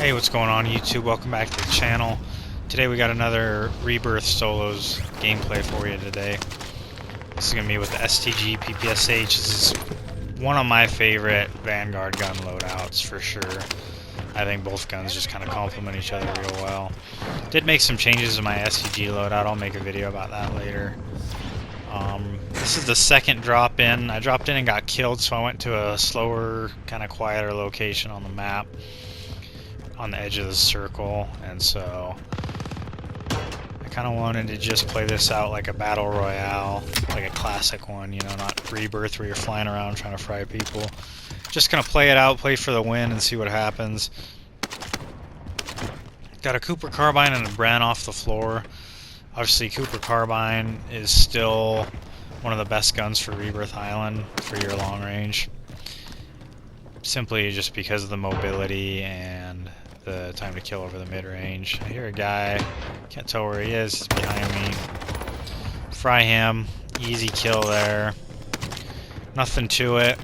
Hey, what's going on YouTube? Welcome back to the channel. Today we got another Rebirth Solos gameplay for you today. This is going to be with the STG PPSH. This is one of my favorite Vanguard gun loadouts for sure. I think both guns just kind of complement each other real well. Did make some changes in my STG loadout. I'll make a video about that later. This is the second drop in. I dropped in and got killed, so I went to a slower, kind of quieter location on the map, on the edge of the circle, and so I kind of wanted to just play this out like a battle royale, like a classic one, you know, not Rebirth where you're flying around trying to fry people. Just gonna play it out, play for the win, and see what happens. Got a Cooper Carbine and a Bren off the floor. Obviously, Cooper Carbine is still one of the best guns for Rebirth Island for your long range, simply just because of the mobility and the time to kill over the mid-range. I hear a guy, can't tell where he is, he's behind me. Fry him, easy kill there. Nothing to it.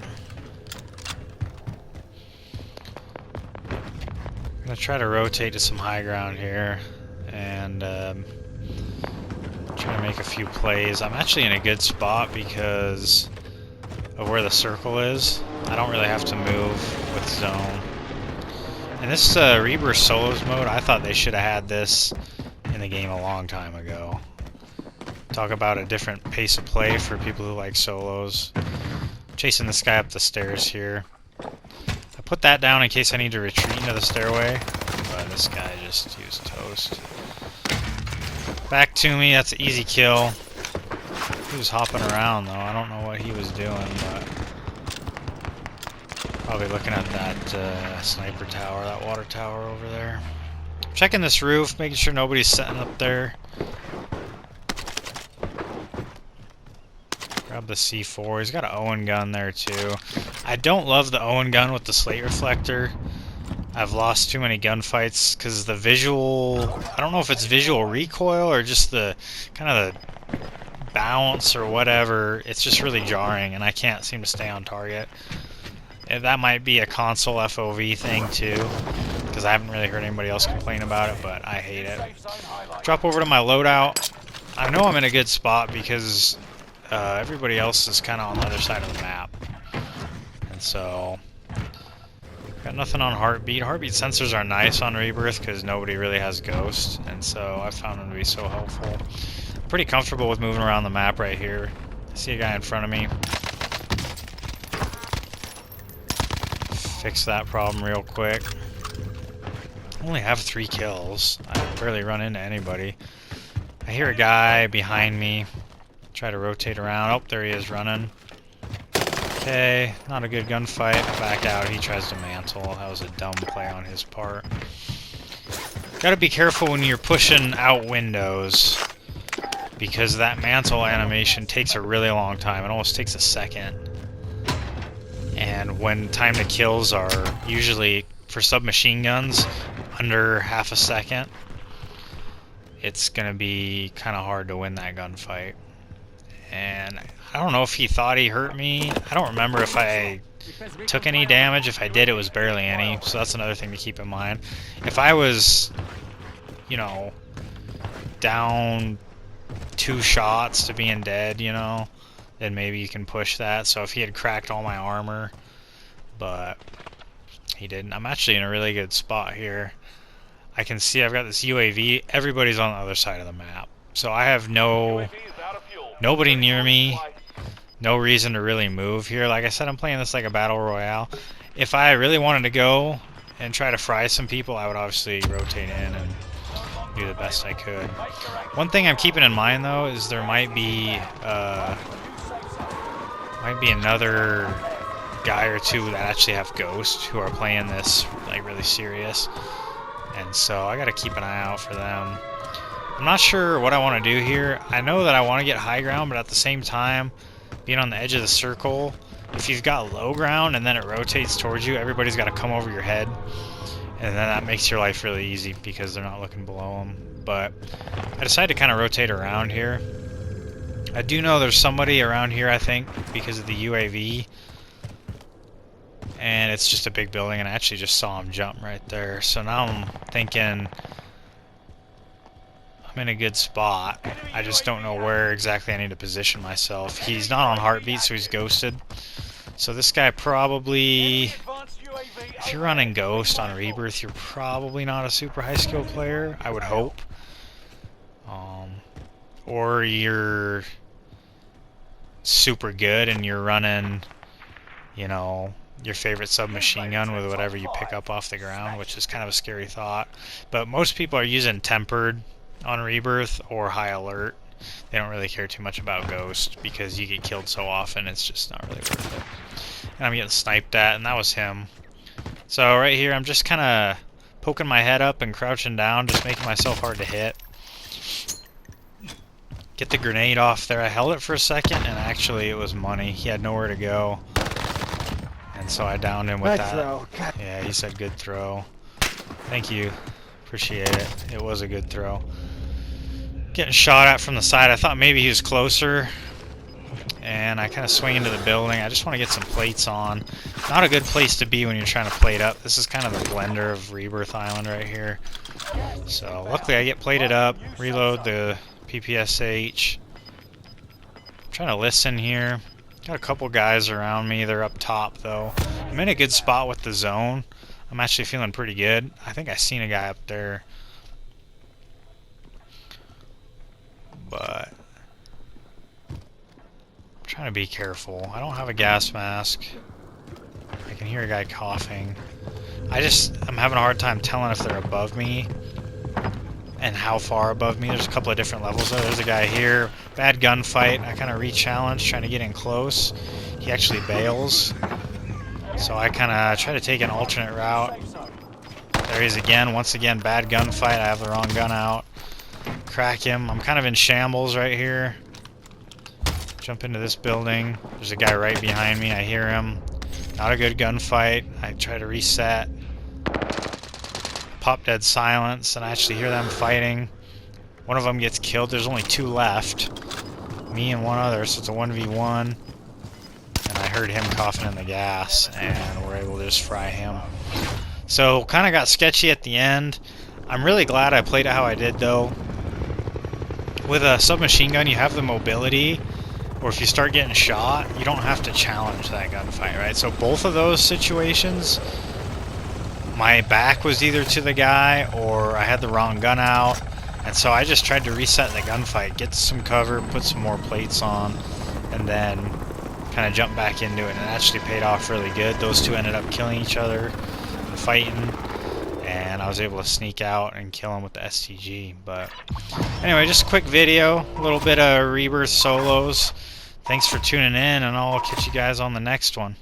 I'm gonna try to rotate to some high ground here and try to make a few plays. I'm actually in a good spot because of where the circle is. I don't really have to move with zone. And this Rebirth Solos mode, I thought they should have had this in the game a long time ago. Talk about a different pace of play for people who like solos. Chasing this guy up the stairs here. I put that down in case I need to retreat into the stairway, but this guy just, he was toast. Back to me, that's an easy kill. He was hopping around though, I don't know what he was doing, but probably looking at that sniper tower, that water tower over there. Checking this roof, making sure nobody's setting up there. Grab the C4. He's got an Owen gun there too. I don't love the Owen gun with the slate reflector. I've lost too many gunfights because the visual, I don't know if it's visual recoil or just the kind of the bounce or whatever. It's just really jarring and I can't seem to stay on target. That might be a console FOV thing too, because I haven't really heard anybody else complain about it, but I hate it. Drop over to my loadout. I know I'm in a good spot because everybody else is kind of on the other side of the map. And so, got nothing on heartbeat. Heartbeat sensors are nice on Rebirth because nobody really has Ghost, and so I found them to be so helpful. Pretty comfortable with moving around the map right here. I see a guy in front of me. Fix that problem real quick. I only have 3 kills. I barely run into anybody. I hear a guy behind me. Try to rotate around. Oh, there he is running. Okay, not a good gunfight. I back out. He tries to mantle. That was a dumb play on his part. Gotta be careful when you're pushing out windows, because that mantle animation takes a really long time. It almost takes a second. And when time to kills are usually, for submachine guns, under half a second, it's gonna be kind of hard to win that gunfight. And I don't know if he thought he hurt me. I don't remember if I took any damage. If I did, it was barely any. So that's another thing to keep in mind. If I was, you know, down 2 shots to being dead, you know, then maybe you can push that. So if he had cracked all my armor, but he didn't. I'm actually in a really good spot here. I can see I've got this UAV. Everybody's on the other side of the map. So I have nobody near me. No reason to really move here. Like I said, I'm playing this like a battle royale. If I really wanted to go and try to fry some people, I would obviously rotate in and do the best I could. One thing I'm keeping in mind though is there might be another guy or two that actually have Ghost who are playing this like really serious, and so I gotta keep an eye out for them. I'm not sure what I want to do here. I know that I want to get high ground, but at the same time, being on the edge of the circle, if you've got low ground and then it rotates towards you, everybody's got to come over your head, and then that makes your life really easy because they're not looking below them. But I decided to kind of rotate around here. I do know there's somebody around here, I think, because of the UAV. And it's just a big building, and I actually just saw him jump right there. So now I'm thinking I'm in a good spot. I just don't know where exactly I need to position myself. He's not on heartbeat, so he's ghosted. So this guy probably, if you're running Ghost on Rebirth, you're probably not a super high skill player, I would hope. Or you're super good and you're running, you know, your favorite submachine gun with whatever you pick up off the ground, which is kind of a scary thought. But most people are using tempered on Rebirth or high alert. They don't really care too much about Ghost because you get killed so often, it's just not really worth it. And I'm getting sniped at, and that was him. So right here, I'm just kind of poking my head up and crouching down, just making myself hard to hit. Get the grenade off there. I held it for a second, and actually it was money. He had nowhere to go. And so I downed him with that. Yeah, he said good throw. Thank you. Appreciate it. It was a good throw. Getting shot at from the side. I thought maybe he was closer. And I kind of swing into the building. I just want to get some plates on. Not a good place to be when you're trying to plate up. This is kind of the blender of Rebirth Island right here. So luckily I get plated up. Reload the PPSH. I'm trying to listen here. Got a couple guys around me. They're up top though. I'm in a good spot with the zone. I'm actually feeling pretty good. I think I seen a guy up there. But I'm trying to be careful. I don't have a gas mask. I can hear a guy coughing. I'm having a hard time telling if they're above me and how far above me. There's a couple of different levels though. There's a guy here. Bad gunfight. I kind of re-challenge, trying to get in close. He actually bails. So I kind of try to take an alternate route. There he is again. Once again, bad gunfight. I have the wrong gun out. Crack him. I'm kind of in shambles right here. Jump into this building. There's a guy right behind me. I hear him. Not a good gunfight. I try to reset. Pop dead silence, and I actually hear them fighting. One of them gets killed. There's only two left. Me and one other, so it's a 1v1. And I heard him coughing in the gas, and we're able to just fry him. So, kind of got sketchy at the end. I'm really glad I played it how I did, though. With a submachine gun, you have the mobility, or if you start getting shot, you don't have to challenge that gunfight, right? So both of those situations, my back was either to the guy or I had the wrong gun out, and so I just tried to reset the gunfight, get some cover, put some more plates on, and then kind of jump back into it, and it actually paid off really good. Those two ended up killing each other, fighting, and I was able to sneak out and kill him with the STG. But anyway, just a quick video, a little bit of Rebirth solos. Thanks for tuning in, and I'll catch you guys on the next one.